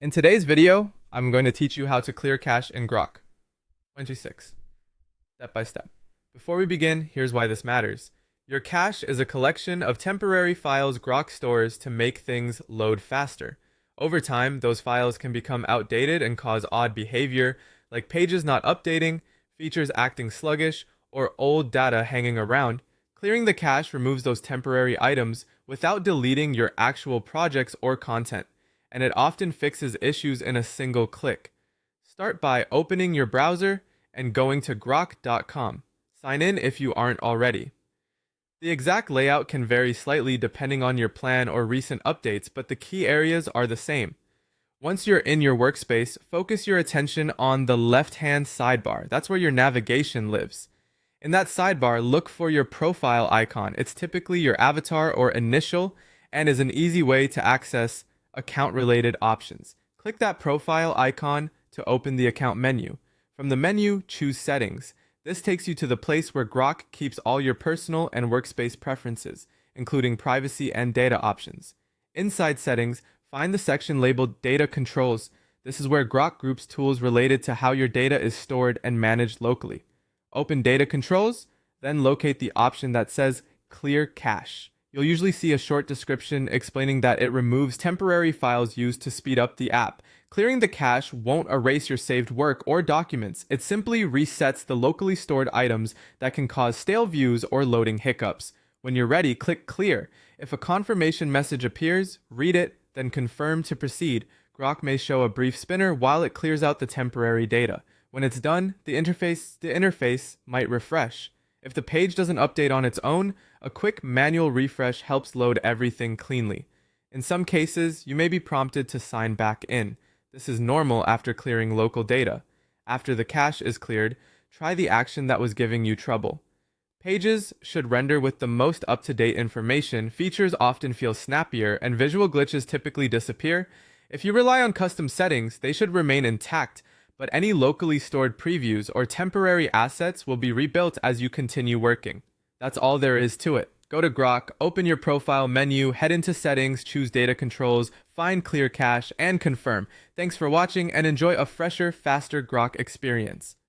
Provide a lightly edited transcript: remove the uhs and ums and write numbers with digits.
In today's video, I'm going to teach you how to clear cache in Grok 26, step by step. Before we begin, here's why this matters. Your cache is a collection of temporary files Grok stores to make things load faster. Over time, those files can become outdated and cause odd behavior, like pages not updating, features acting sluggish, or old data hanging around. Clearing the cache removes those temporary items without deleting your actual projects or content, and it often fixes issues in a single click. Start by opening your browser and going to grok.com. Sign in if you aren't already. The exact layout can vary slightly depending on your plan or recent updates, but the key areas are the same. Once you're in your workspace, focus your attention on the left-hand sidebar. That's where your navigation lives. In that sidebar, look for your profile icon. It's typically your avatar or initial and is an easy way to access account-related options. Click that profile icon to open the account menu. From the menu, choose Settings. This takes you to the place where Grok keeps all your personal and workspace preferences, including privacy and data options. Inside Settings, find the section labeled Data Controls. This is where Grok groups tools related to how your data is stored and managed locally. Open Data Controls, then locate the option that says Clear Cache. You'll usually see a short description explaining that it removes temporary files used to speed up the app. Clearing the cache won't erase your saved work or documents. It simply resets the locally stored items that can cause stale views or loading hiccups. When you're ready, click Clear. If a confirmation message appears, read it, then confirm to proceed. Grok may show a brief spinner while it clears out the temporary data. When it's done, the interface might refresh. If the page doesn't update on its own, a quick manual refresh helps load everything cleanly. In some cases, you may be prompted to sign back in. This is normal after clearing local data. After the cache is cleared, try the action that was giving you trouble. Pages should render with the most up-to-date information, features often feel snappier, and visual glitches typically disappear. If you rely on custom settings, they should remain intact, but any locally stored previews or temporary assets will be rebuilt as you continue working. That's all there is to it. Go to Grok, open your profile menu, head into Settings, choose Data Controls, find Clear Cache, and confirm. Thanks for watching and enjoy a fresher, faster Grok experience.